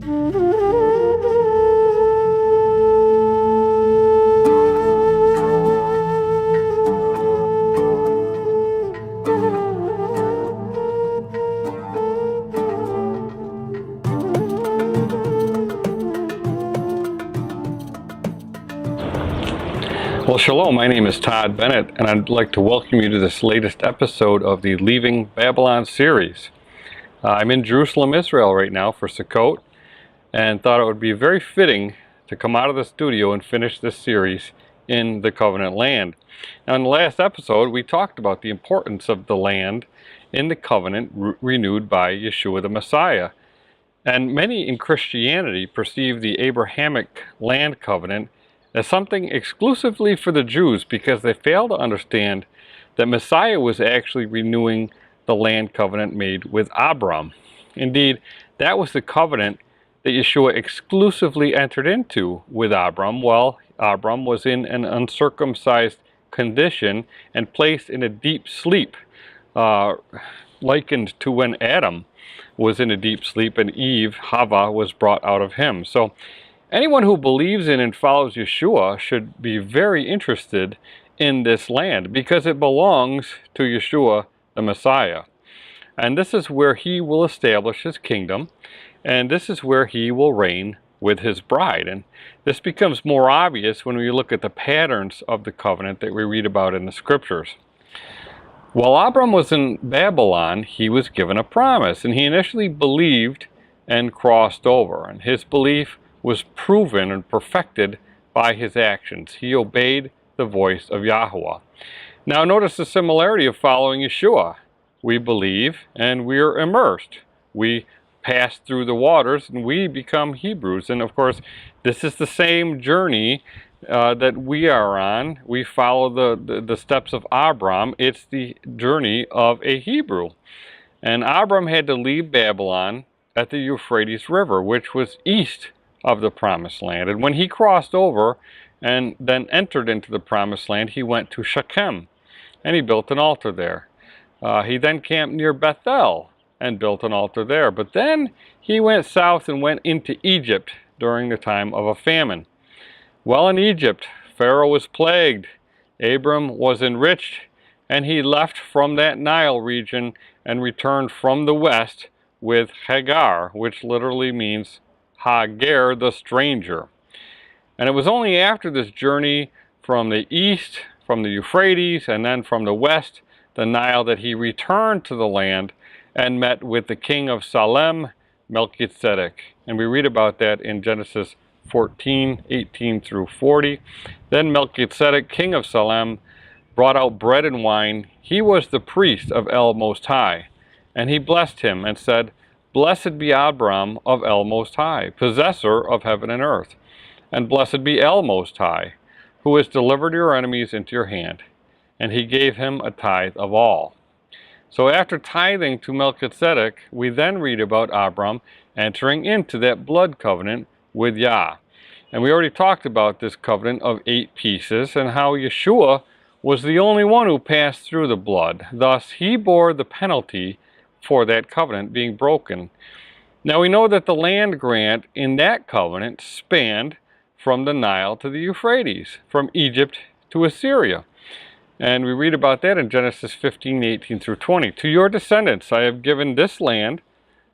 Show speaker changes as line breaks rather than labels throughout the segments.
Well, shalom, my name is Todd Bennett, and I'd like to welcome you to this latest episode of the Leaving Babylon series. I'm in Jerusalem, Israel right now for Sukkot, and thought it would be very fitting to come out of the studio and finish this series in the covenant land. Now, in the last episode, we talked about the importance of the land in the covenant renewed by Yeshua the Messiah. And many in Christianity perceive the Abrahamic land covenant as something exclusively for the Jews because they fail to understand that Messiah was actually renewing the land covenant made with Abram. Indeed, that was the covenant that Yeshua exclusively entered into with Abram while Abram was in an uncircumcised condition and placed in a deep sleep, likened to when Adam was in a deep sleep and Eve, Hava, was brought out of him. So anyone who believes in and follows Yeshua should be very interested in this land because it belongs to Yeshua the Messiah. And this is where he will establish his kingdom, and this is where he will reign with his bride. And this becomes more obvious when we look at the patterns of the covenant that we read about in the scriptures. While Abram was in Babylon, he was given a promise, and he initially believed and crossed over, and his belief was proven and perfected by his actions. He obeyed the voice of Yahuwah. Now notice the similarity of following Yeshua. We believe and we are immersed. We pass through the waters and we become Hebrews. And of course, this is the same journey that we are on. We follow the steps of Abram. It's the journey of a Hebrew. And Abram had to leave Babylon at the Euphrates River, which was east of the promised land. And when he crossed over and then entered into the promised land, he went to Shechem and he built an altar there. He then camped near Bethel and built an altar there. But then he went south and went into Egypt during the time of a famine. While in Egypt, Pharaoh was plagued, Abram was enriched, and he left from that Nile region and returned from the west with Hagar, which literally means Hagar, the stranger. And it was only after this journey from the east, from the Euphrates, and then from the west, the Nile, that he returned to the land and met with the king of Salem, Melchizedek. And we read about that in Genesis 14:18 through 40. Then Melchizedek, king of Salem, brought out bread and wine. He was the priest of El Most High. And he blessed him and said, "Blessed be Abram of El Most High, possessor of heaven and earth. And blessed be El Most High, who has delivered your enemies into your hand." And he gave him a tithe of all. So after tithing to Melchizedek, we then read about Abram entering into that blood covenant with Yah. And we already talked about this covenant of 8 pieces and how Yeshua was the only one who passed through the blood. Thus, he bore the penalty for that covenant being broken. Now we know that the land grant in that covenant spanned from the Nile to the Euphrates, from Egypt to Assyria. And we read about that in Genesis 15:18 through 20. "To your descendants I have given this land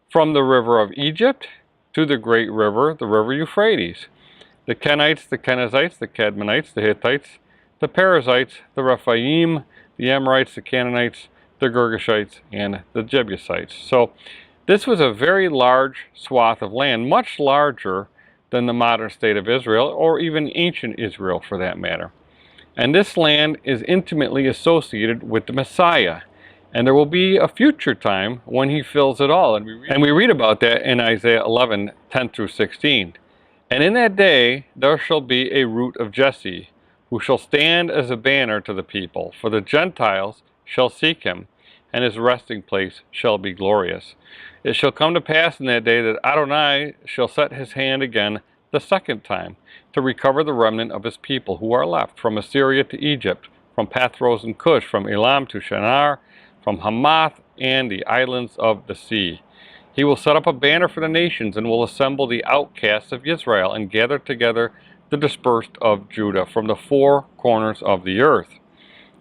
from the river of Egypt to the great river, the river Euphrates. The Kenites, the Kenizzites, the Cadmonites, the Hittites, the Perizzites, the Rephaim, the Amorites, the Canaanites, the Girgashites, and the Jebusites." So this was a very large swath of land, much larger than the modern state of Israel, or even ancient Israel for that matter. And this land is intimately associated with the Messiah. And there will be a future time when he fills it all. And we read about that in Isaiah 11:10 through 16. "And in that day there shall be a root of Jesse, who shall stand as a banner to the people. For the Gentiles shall seek him, and his resting place shall be glorious. It shall come to pass in that day that Adonai shall set his hand again the second time, to recover the remnant of his people who are left, from Assyria to Egypt, from Pathros and Cush, from Elam to Shinar, from Hamath and the islands of the sea. He will set up a banner for the nations and will assemble the outcasts of Yisrael and gather together the dispersed of Judah from the four corners of the earth.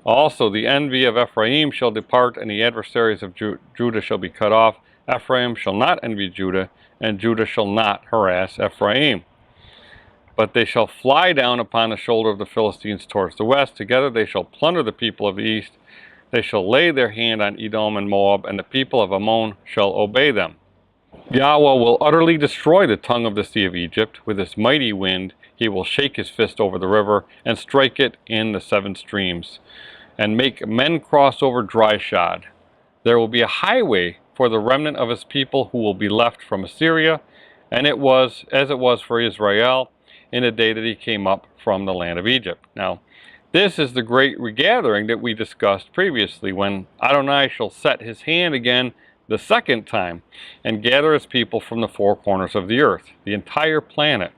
Also, the envy of Ephraim shall depart, and the adversaries of Judah shall be cut off. Ephraim shall not envy Judah, and Judah shall not harass Ephraim. But they shall fly down upon the shoulder of the Philistines towards the west. Together they shall plunder the people of the east. They shall lay their hand on Edom and Moab, and the people of Ammon shall obey them. Yahweh will utterly destroy the tongue of the sea of Egypt. With his mighty wind he will shake his fist over the river, and strike it in the seven streams, and make men cross over dry shod. There will be a highway for the remnant of his people who will be left from Assyria, and it was as it was for Israel in the day that he came up from the land of Egypt. Now, this is the great regathering that we discussed previously, when Adonai shall set his hand again the second time and gather his people from the four corners of the earth, the entire planet.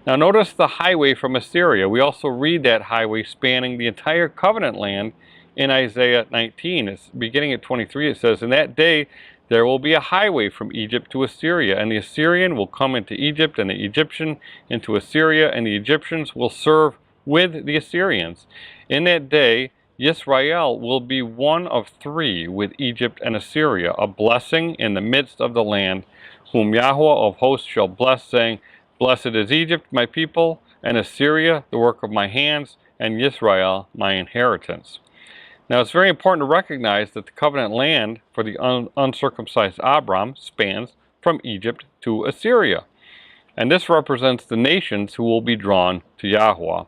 Now notice the highway from Assyria. We also read that highway spanning the entire covenant land in Isaiah 19. It's beginning at 23. It says, "In that day there will be a highway from Egypt to Assyria, and the Assyrian will come into Egypt, and the Egyptian into Assyria, and the Egyptians will serve with the Assyrians. In that day Yisrael will be one of three with Egypt and Assyria, a blessing in the midst of the land, whom Yahweh of hosts shall bless, saying, Blessed is Egypt, my people, and Assyria, the work of my hands, and Yisrael, my inheritance." Now it's very important to recognize that the covenant land for the uncircumcised Abram spans from Egypt to Assyria. And this represents the nations who will be drawn to Yahweh.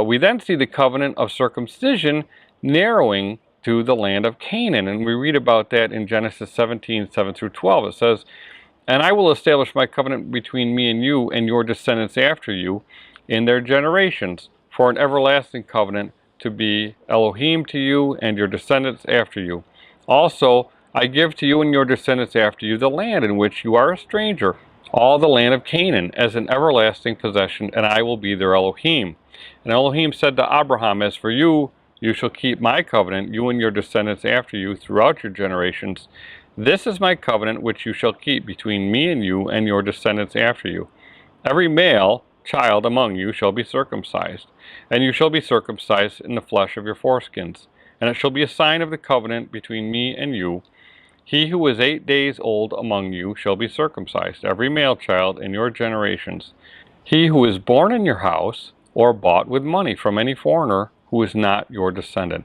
We then see the covenant of circumcision narrowing to the land of Canaan, and we read about that in Genesis 17, 7 through 12. It says, "And I will establish my covenant between me and you and your descendants after you in their generations, for an everlasting covenant, to be Elohim to you and your descendants after you. Also, I give to you and your descendants after you the land in which you are a stranger, all the land of Canaan, as an everlasting possession, and I will be their Elohim. And Elohim said to Abraham, As for you, you shall keep my covenant, you and your descendants after you, throughout your generations. This is my covenant which you shall keep between me and you and your descendants after you. Every male child among you shall be circumcised, and you shall be circumcised in the flesh of your foreskins. And it shall be a sign of the covenant between me and you. He who is 8 days old among you shall be circumcised, every male child in your generations. He who is born in your house, or bought with money from any foreigner who is not your descendant."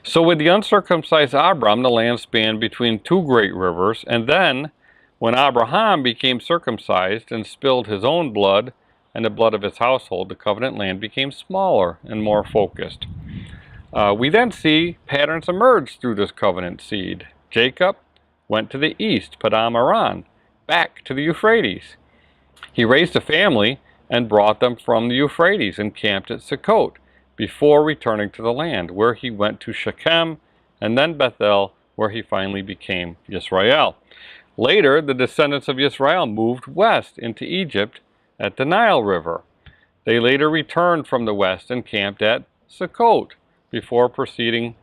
So with the uncircumcised Abram, the land spanned between two great rivers, and then when Abraham became circumcised and spilled his own blood and the blood of his household, the covenant land became smaller and more focused. We then see patterns emerge through this covenant seed. Jacob went to the east, Padam Aram, back to the Euphrates. He raised a family and brought them from the Euphrates and camped at Sukkot before returning to the land, where he went to Shechem and then Bethel, where he finally became Yisrael. Later, the descendants of Yisrael moved west into Egypt at the Nile River. They later returned from the west and camped at Sukkot before proceeding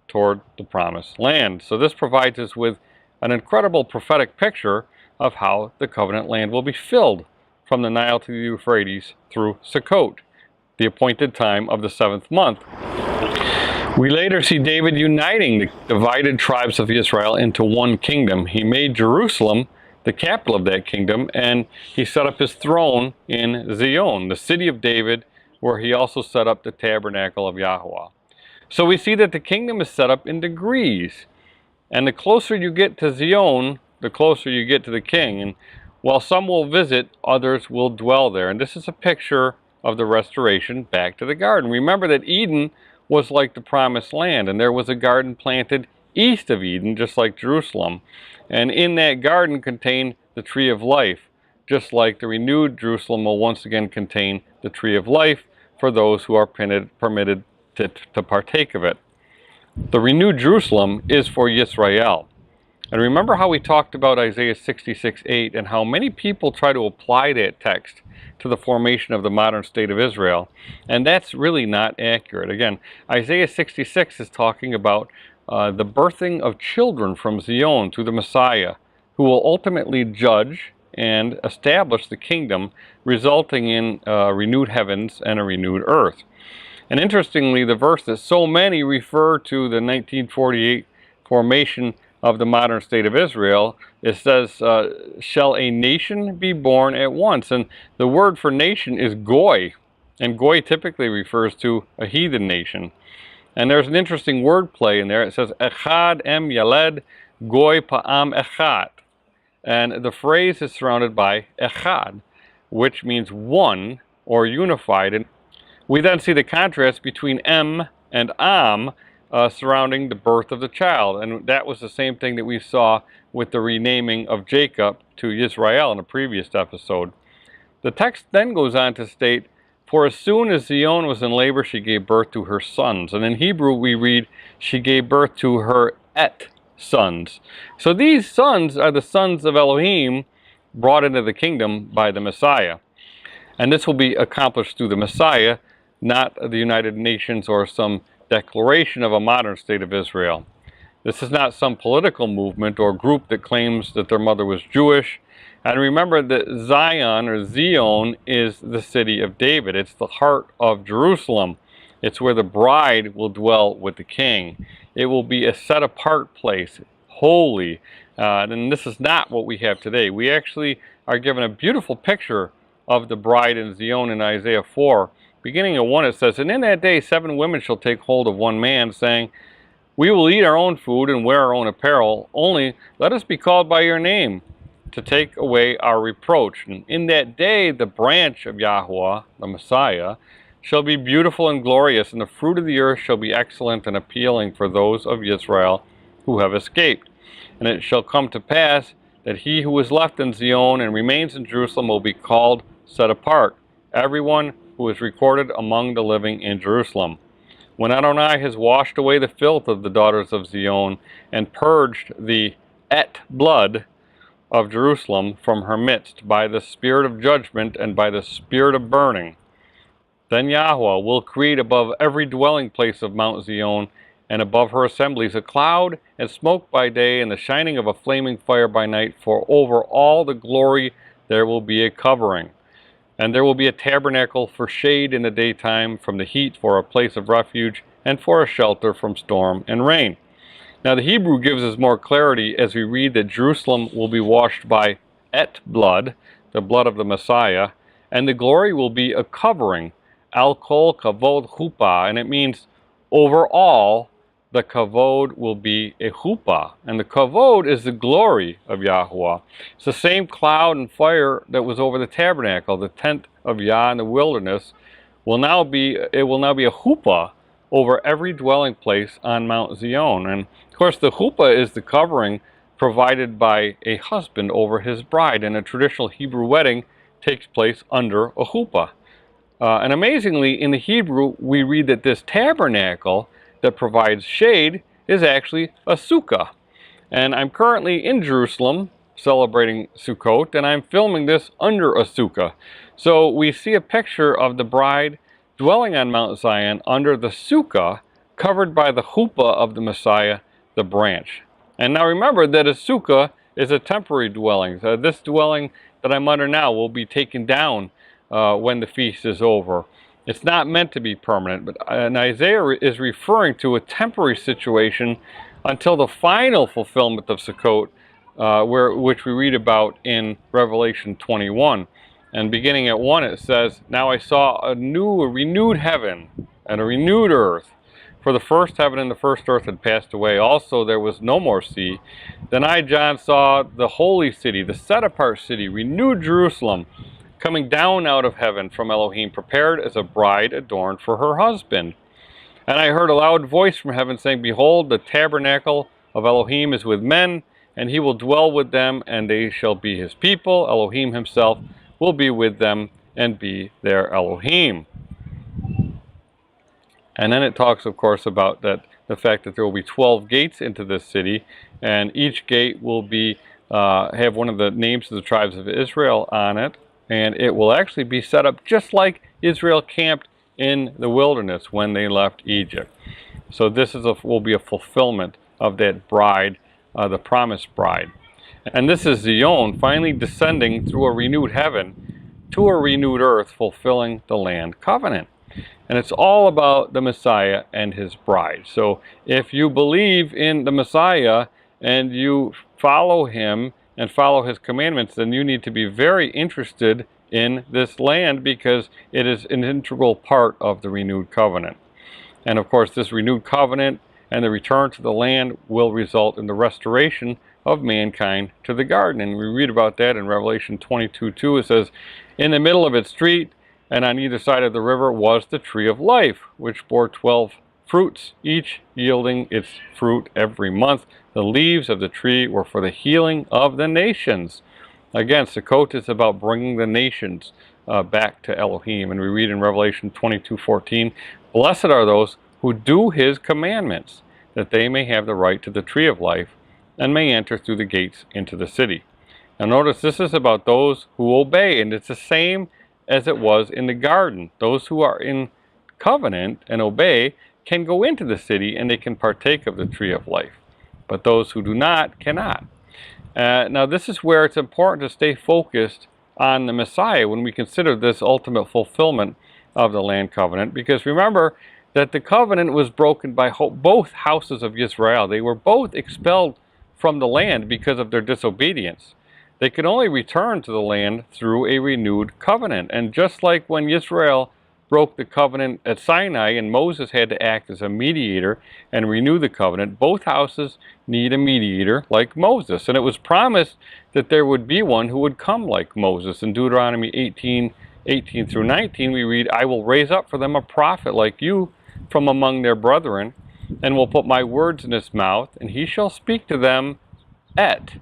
toward the promised land. So this provides us with an incredible prophetic picture of how the covenant land will be filled from the Nile to the Euphrates through Sukkot, the appointed time of the 7th month. We later see David uniting the divided tribes of Israel into one kingdom. He made Jerusalem the capital of that kingdom, and he set up his throne in Zion, the city of David, where he also set up the tabernacle of Yahuwah. So we see that the kingdom is set up in degrees, and the closer you get to Zion, the closer you get to the king. And while some will visit, others will dwell there. And this is a picture of the restoration back to the garden. Remember that Eden was like the promised land, and there was a garden planted east of Eden, just like Jerusalem. And in that garden contained the tree of life, just like the renewed Jerusalem will once again contain the tree of life for those who are permitted to partake of it. The renewed Jerusalem is for Yisrael. And remember how we talked about Isaiah 66:8 and how many people try to apply that text to the formation of the modern state of Israel. And that's really not accurate. Again, Isaiah 66 is talking about the birthing of children from Zion through the Messiah, who will ultimately judge and establish the kingdom, resulting in renewed heavens and a renewed earth. And interestingly, the verse that so many refer to the 1948 formation of the modern state of Israel, it says, shall a nation be born at once? And the word for nation is goy, and goy typically refers to a heathen nation. And there's an interesting word play in there. It says, echad em yaled goy pa'am echad. And the phrase is surrounded by echad, which means one or unified. And we then see the contrast between em and am surrounding the birth of the child. And that was the same thing that we saw with the renaming of Jacob to Yisrael in a previous episode. The text then goes on to state, for as soon as Zion was in labor, she gave birth to her sons. And in Hebrew we read, she gave birth to her sons. So these sons are the sons of Elohim brought into the kingdom by the Messiah. And this will be accomplished through the Messiah, not the United Nations or some declaration of a modern state of Israel. This is not some political movement or group that claims that their mother was Jewish. And remember that Zion or Zion is the city of David. It's the heart of Jerusalem. It's where the bride will dwell with the king. It will be a set apart place, holy. And this is not what we have today. We actually are given a beautiful picture of the bride in Zion in Isaiah 4. Beginning of 1, it says, and in that day 7 women shall take hold of one man, saying, we will eat our own food and wear our own apparel, only let us be called by your name, to take away our reproach. And in that day the branch of Yahuwah, the Messiah, shall be beautiful and glorious, and the fruit of the earth shall be excellent and appealing for those of Yisrael who have escaped. And it shall come to pass that he who is left in Zion and remains in Jerusalem will be called set apart, everyone who is recorded among the living in Jerusalem. When Adonai has washed away the filth of the daughters of Zion and purged the blood of Jerusalem from her midst by the spirit of judgment and by the spirit of burning, then Yahuwah will create above every dwelling place of Mount Zion and above her assemblies a cloud and smoke by day and the shining of a flaming fire by night, for over all the glory there will be a covering. And there will be a tabernacle for shade in the daytime from the heat, for a place of refuge, and for a shelter from storm and rain. Now the Hebrew gives us more clarity as we read that Jerusalem will be washed by blood, the blood of the Messiah, and the glory will be a covering, al-kol kavod chuppah, and it means over all the kavod will be a chuppah. And the kavod is the glory of Yahuwah. It's the same cloud and fire that was over the tabernacle, the tent of Yah in the wilderness, will now be a chuppah over every dwelling place on Mount Zion. And of course the chuppah is the covering provided by a husband over his bride, and a traditional Hebrew wedding takes place under a chuppah. And amazingly, in the Hebrew we read that this tabernacle that provides shade is actually a sukkah. And I'm currently in Jerusalem celebrating Sukkot, and I'm filming this under a sukkah. So we see a picture of the bride dwelling on Mount Zion under the sukkah, covered by the chuppah of the Messiah, the branch. And now remember that a sukkah is a temporary dwelling. This dwelling that I'm under now will be taken down when the feast is over. It's not meant to be permanent, but Isaiah is referring to a temporary situation until the final fulfillment of Sukkot, which we read about in Revelation 21. And beginning at 1, it says, now I saw a renewed heaven and a renewed earth. For the first heaven and the first earth had passed away. Also there was no more sea. Then I, John, saw the holy city, the set-apart city, renewed Jerusalem, coming down out of heaven from Elohim, prepared as a bride adorned for her husband. And I heard a loud voice from heaven saying, behold, the tabernacle of Elohim is with men, and he will dwell with them, and they shall be his people. Elohim himself will be with them and be their Elohim. And then it talks, of course, about the fact that there will be 12 gates into this city, and each gate will be have one of the names of the tribes of Israel on it. And it will actually be set up just like Israel camped in the wilderness when they left Egypt. So this will be a fulfillment of that bride, the promised bride. And this is Zion finally descending through a renewed heaven to a renewed earth, fulfilling the land covenant. And it's all about the Messiah and his bride. So if you believe in the Messiah and you follow him and follow his commandments, then you need to be very interested in this land, because it is an integral part of the renewed covenant. And of course, this renewed covenant and the return to the land will result in the restoration of mankind to the garden. And we read about that in Revelation 22:2. It says, "In the middle of its street and on either side of the river was the tree of life, which bore 12 fruits, each yielding its fruit every month. The leaves of the tree were for the healing of the nations." Again, Sukkot is about bringing the nations back to Elohim. And we read in Revelation 22:14, "Blessed are those who do his commandments, that they may have the right to the tree of life and may enter through the gates into the city." Now notice this is about those who obey, and it's the same as it was in the garden. Those who are in covenant and obey can go into the city and they can partake of the tree of life. But those who do not cannot. Now this is where it's important to stay focused on the Messiah when we consider this ultimate fulfillment of the land covenant, because remember that the covenant was broken by both houses of Yisrael. They were both expelled from the land because of their disobedience. They could only return to the land through a renewed covenant. And just like when Yisrael broke the covenant at Sinai and Moses had to act as a mediator and renew the covenant, both houses need a mediator like Moses. And it was promised that there would be one who would come like Moses. In Deuteronomy 18 through 19, we read, "I will raise up for them a prophet like you from among their brethren, and will put my words in his mouth, and he shall speak to them at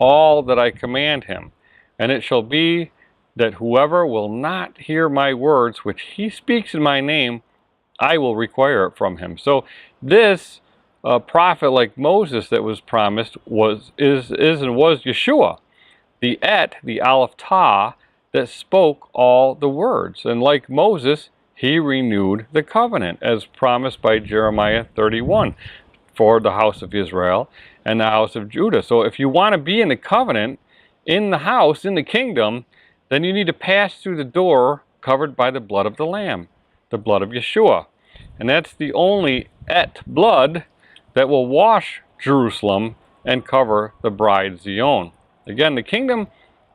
all that I command him. And it shall be that whoever will not hear my words, which he speaks in my name, I will require it from him." So this prophet like Moses that was promised is Yeshua, the Aleph Tah, that spoke all the words. And like Moses, he renewed the covenant as promised by Jeremiah 31 for the house of Israel and the house of Judah. So if you want to be in the covenant, in the house, in the kingdom, then you need to pass through the door covered by the blood of the Lamb, the blood of Yeshua. And that's the only blood that will wash Jerusalem and cover the bride Zion. Again, the kingdom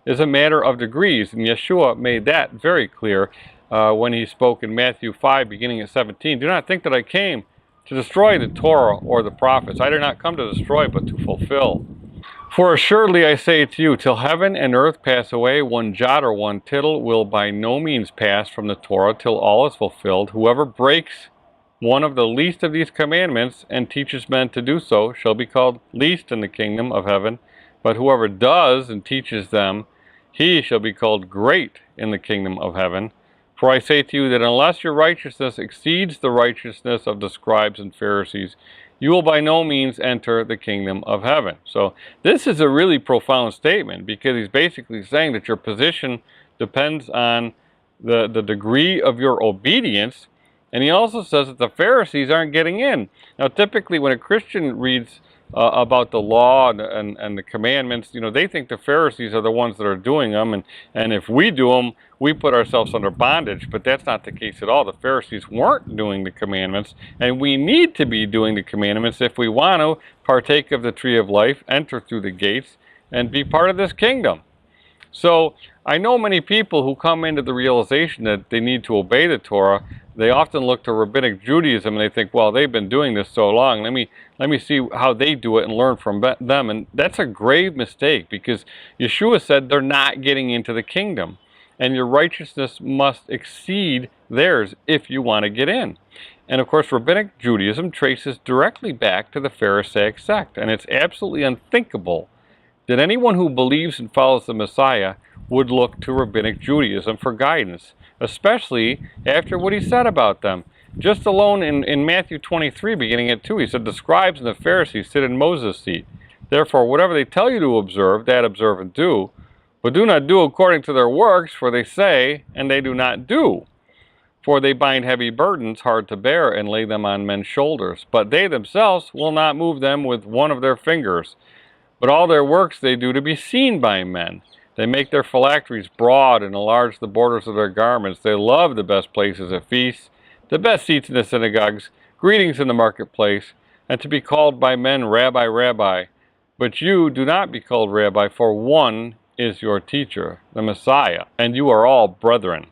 is a matter of degrees, and Yeshua made that very clear when he spoke in Matthew 5, beginning at 17. "Do not think that I came to destroy the Torah or the prophets. I did not come to destroy, but to fulfill. For assuredly I say to you, till heaven and earth pass away, one jot or one tittle will by no means pass from the Torah till all is fulfilled. Whoever breaks one of the least of these commandments and teaches men to do so shall be called least in the kingdom of heaven. But whoever does and teaches them, he shall be called great in the kingdom of heaven. For I say to you that unless your righteousness exceeds the righteousness of the scribes and Pharisees, you will by no means enter the kingdom of heaven." So this is a really profound statement, because he's basically saying that your position depends on the degree of your obedience. And he also says that the Pharisees aren't getting in. Now typically when a Christian reads about the law and the commandments, they think the Pharisees are the ones that are doing them, and if we do them, we put ourselves under bondage. But that's not the case at all. The Pharisees weren't doing the commandments, and we need to be doing the commandments if we want to partake of the tree of life, enter through the gates, and be part of this kingdom. So I know many people who come into the realization that they need to obey the Torah. They often look to Rabbinic Judaism and they think, well, they've been doing this so long. Let me see how they do it and learn from them. And that's a grave mistake, because Yeshua said they're not getting into the kingdom. And your righteousness must exceed theirs if you want to get in. And of course, Rabbinic Judaism traces directly back to the Pharisaic sect. And it's absolutely unthinkable that anyone who believes and follows the Messiah would look to Rabbinic Judaism for guidance, especially after what he said about them. Just alone in Matthew 23, beginning at 2, he said, "The scribes and the Pharisees sit in Moses' seat. Therefore, whatever they tell you to observe, that observe and do. But do not do according to their works, for they say, and they do not do. For they bind heavy burdens hard to bear and lay them on men's shoulders. But they themselves will not move them with one of their fingers. but all their works they do to be seen by men. They make their phylacteries broad and enlarge the borders of their garments. They love the best places at feasts, the best seats in the synagogues, greetings in the marketplace, and to be called by men, Rabbi, Rabbi. But you do not be called Rabbi, for one is your teacher, the Messiah, and you are all brethren.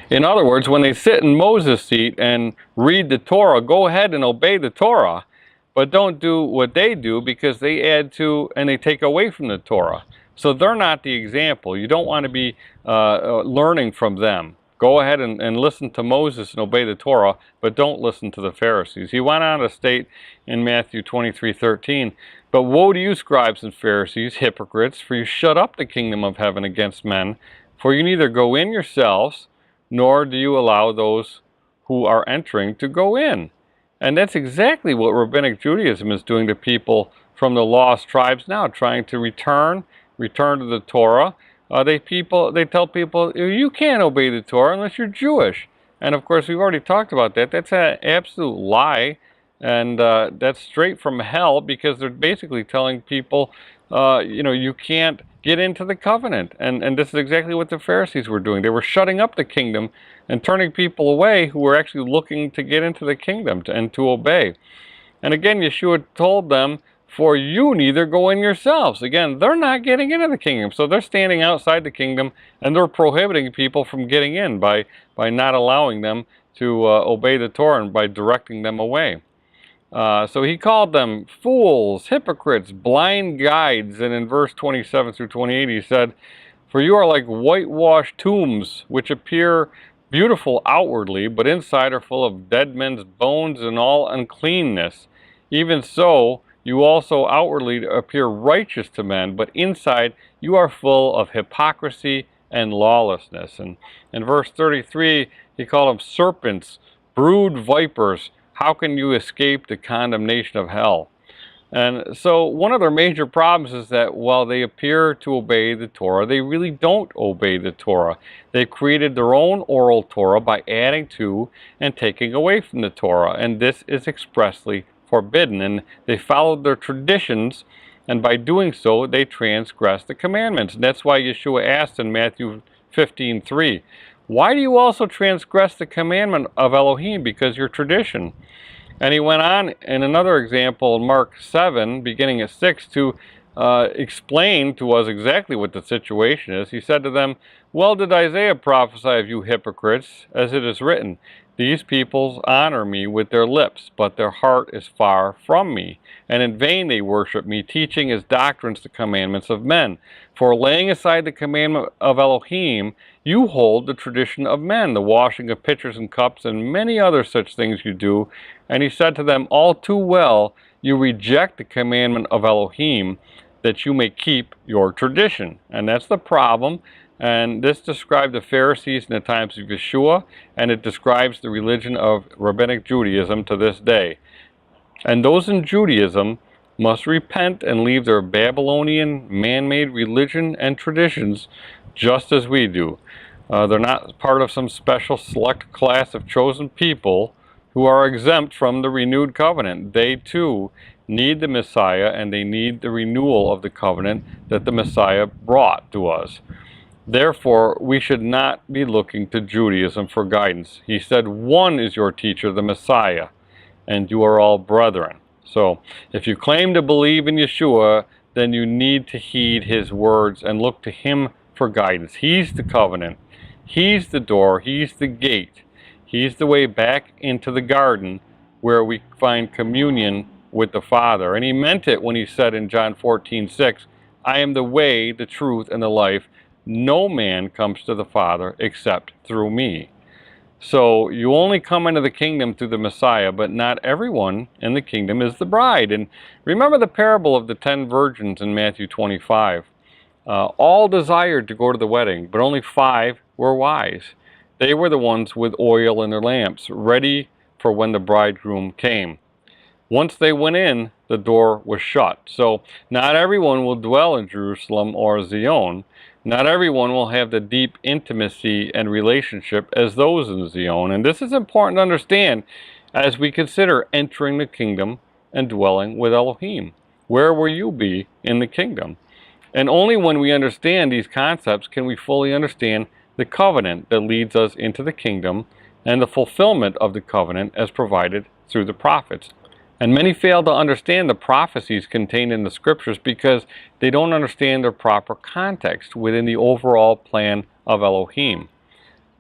In other words, when they sit in Moses' seat and read the Torah, go ahead and obey the Torah, but don't do what they do, because they add to and they take away from the Torah. So they're not the example. You don't want to be learning from them. Go ahead and listen to Moses and obey the Torah, but don't listen to the Pharisees. He went on to state in Matthew 23:13, "But woe to you, scribes and Pharisees, hypocrites, for you shut up the kingdom of heaven against men, for you neither go in yourselves, nor do you allow those who are entering to go in." And that's exactly what Rabbinic Judaism is doing to people from the lost tribes now, trying to return to the Torah. They tell people, you can't obey the Torah unless you're Jewish. And of course, we've already talked about that. That's an absolute lie. And that's straight from hell, because they're basically telling people, you can't get into the covenant. And this is exactly what the Pharisees were doing. They were shutting up the kingdom and turning people away who were actually looking to get into the kingdom and to obey. And again, Yeshua told them, "For you neither go in yourselves." Again, they're not getting into the kingdom. So they're standing outside the kingdom, and they're prohibiting people from getting in by not allowing them to obey the Torah and by directing them away. So he called them fools, hypocrites, blind guides. And in verse 27 through 28, he said, "For you are like whitewashed tombs, which appear beautiful outwardly, but inside are full of dead men's bones and all uncleanness. Even so, you also outwardly appear righteous to men, but inside you are full of hypocrisy and lawlessness." And in verse 33, he called them serpents, brood vipers. How can you escape the condemnation of hell? And so one of their major problems is that while they appear to obey the Torah, they really don't obey the Torah. They've created their own oral Torah by adding to and taking away from the Torah, and this is expressly forbidden. And they followed their traditions, and by doing so, they transgressed the commandments. And that's why Yeshua asked in Matthew 15:3, "Why do you also transgress the commandment of Elohim? Because your tradition." And he went on in another example in Mark 7, beginning at 6, to explain to us exactly what the situation is. He said to them, "Well did Isaiah prophesy of you hypocrites, as it is written, 'These peoples honor me with their lips, but their heart is far from me. And in vain they worship me, teaching as doctrines the commandments of men. For laying aside the commandment of Elohim, you hold the tradition of men, the washing of pitchers and cups, and many other such things you do.' And he said to them, 'All too well, you reject the commandment of Elohim, that you may keep your tradition.'" And that's the problem. And this described the Pharisees in the times of Yeshua, and it describes the religion of Rabbinic Judaism to this day. And those in Judaism must repent and leave their Babylonian man-made religion and traditions, just as we do. They're not part of some special select class of chosen people who are exempt from the renewed covenant. They too need the Messiah, and they need the renewal of the covenant that the Messiah brought to us. Therefore, we should not be looking to Judaism for guidance. He said, "One is your teacher, the Messiah, and you are all brethren." So, if you claim to believe in Yeshua, then you need to heed his words and look to him for guidance. He's the covenant. He's the door. He's the gate. He's the way back into the garden where we find communion with the Father. And he meant it when he said in John 14:6, "I am the way, the truth, and the life. No man comes to the Father except through me." So you only come into the kingdom through the Messiah, but not everyone in the kingdom is the bride. And remember the parable of the 10 virgins in Matthew 25. All desired to go to the wedding, but only 5 were wise. They were the ones with oil in their lamps, ready for when the bridegroom came. Once they went in, the door was shut. So not everyone will dwell in Jerusalem or Zion. Not everyone will have the deep intimacy and relationship as those in Zion. And this is important to understand as we consider entering the kingdom and dwelling with Elohim. where will you be in the kingdom? And only when we understand these concepts can we fully understand the covenant that leads us into the kingdom and the fulfillment of the covenant as provided through the prophets. And many fail to understand the prophecies contained in the scriptures because they don't understand their proper context within the overall plan of Elohim.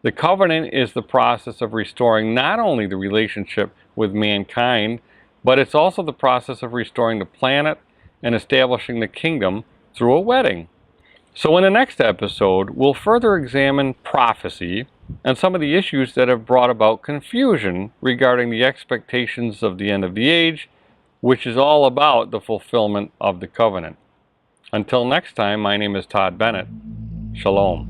The covenant is the process of restoring not only the relationship with mankind, but it's also the process of restoring the planet and establishing the kingdom through a wedding. So in the next episode, we'll further examine prophecy and some of the issues that have brought about confusion regarding the expectations of the end of the age, which is all about the fulfillment of the covenant. Until next time, my name is Todd Bennett. Shalom.